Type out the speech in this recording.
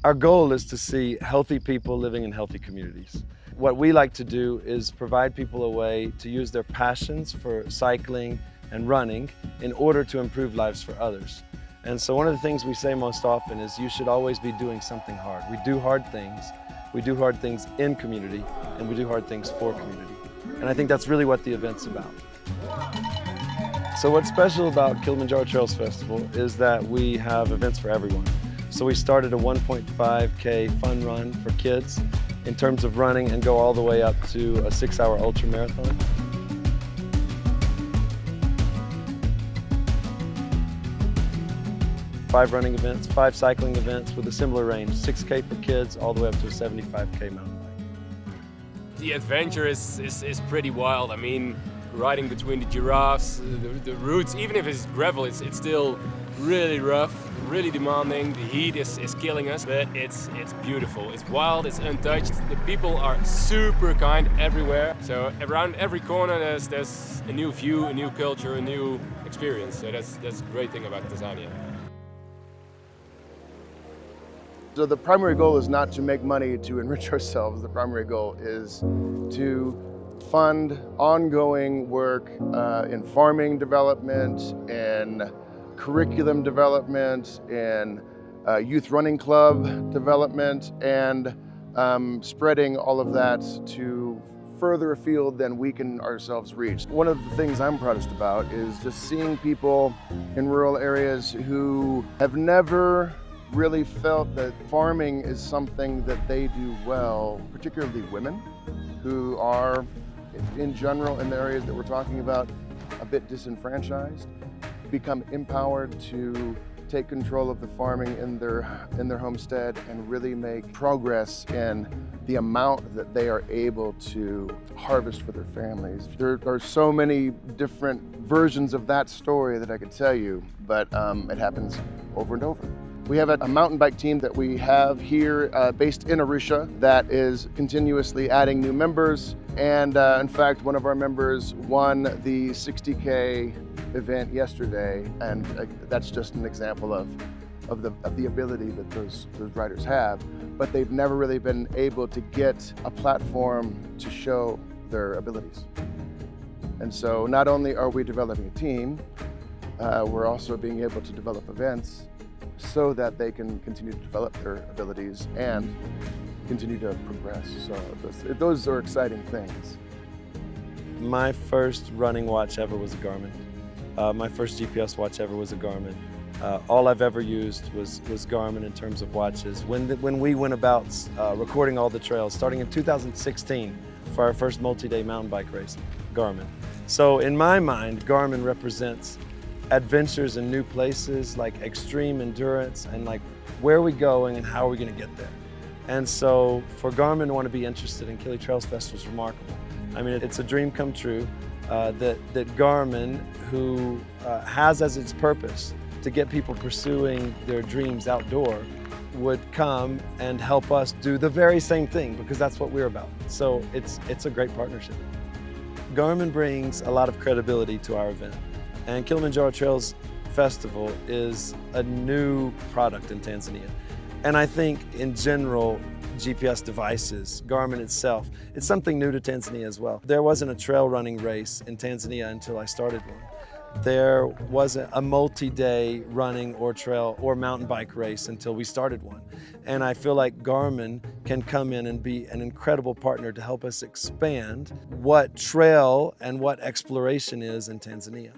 Our goal is to see healthy people living in healthy communities. What we like to do is provide people a way to use their passions for cycling and running in order to improve lives for others. And so one of the things we say most often is you should always be doing something hard. We do hard things. We do hard things in community, and we do hard things for community. And I think that's really what the event's about. So what's special about Kilimanjaro Trails Festival is that we have events for everyone. So we started a 1.5K fun run for kids in terms of running and go all the way up to a 6-hour ultra marathon. 5 running events, 5 cycling events with a similar range, 6K for kids all the way up to a 75K mountain bike. The adventure is pretty wild. I mean, riding between the giraffes, the routes, even if it's gravel, it's still really rough, really demanding. The heat is killing us, but it's beautiful. It's wild, it's untouched. The people are super kind everywhere. So around every corner there's a new view, a new culture, a new experience. So that's a great thing about Tanzania. So the primary goal is not to make money to enrich ourselves. The primary goal is to fund ongoing work in farming development, in curriculum development, in youth running club development, and spreading all of that to further afield than we can ourselves reach. One of the things I'm proudest about is just seeing people in rural areas who have never really felt that farming is something that they do well, particularly women who are, in general, in the areas that we're talking about, a bit disenfranchised, become empowered to take control of the farming in their homestead and really make progress in the amount that they are able to harvest for their families. There are so many different versions of that story that I could tell you, but it happens over and over. We have a mountain bike team that we have here based in Arusha that is continuously adding new members. And in fact, one of our members won the 60K event yesterday. And that's just an example of the ability that those riders have. But they've never really been able to get a platform to show their abilities. And so not only are we developing a team, we're also being able to develop events so that they can continue to develop their abilities and continue to progress. So those are exciting things. My first running watch ever was a Garmin. My first GPS watch ever was a Garmin. All I've ever used was Garmin in terms of watches. When we went about recording all the trails, starting in 2016 for our first multi-day mountain bike race, Garmin. So in my mind, Garmin represents adventures in new places, like extreme endurance, and like where are we going and how are we going to get there. And so for Garmin to want to be interested in Kili Trails Festival is remarkable. I mean, it's a dream come true that Garmin, who has as its purpose to get people pursuing their dreams outdoor, would come and help us do the very same thing, because that's what we're about. So it's a great partnership. Garmin brings a lot of credibility to our event. And Kilimanjaro Trails Festival is a new product in Tanzania. And I think in general, GPS devices, Garmin itself, it's something new to Tanzania as well. There wasn't a trail running race in Tanzania until I started one. There wasn't a multi-day running or trail or mountain bike race until we started one. And I feel like Garmin can come in and be an incredible partner to help us expand what trail and what exploration is in Tanzania.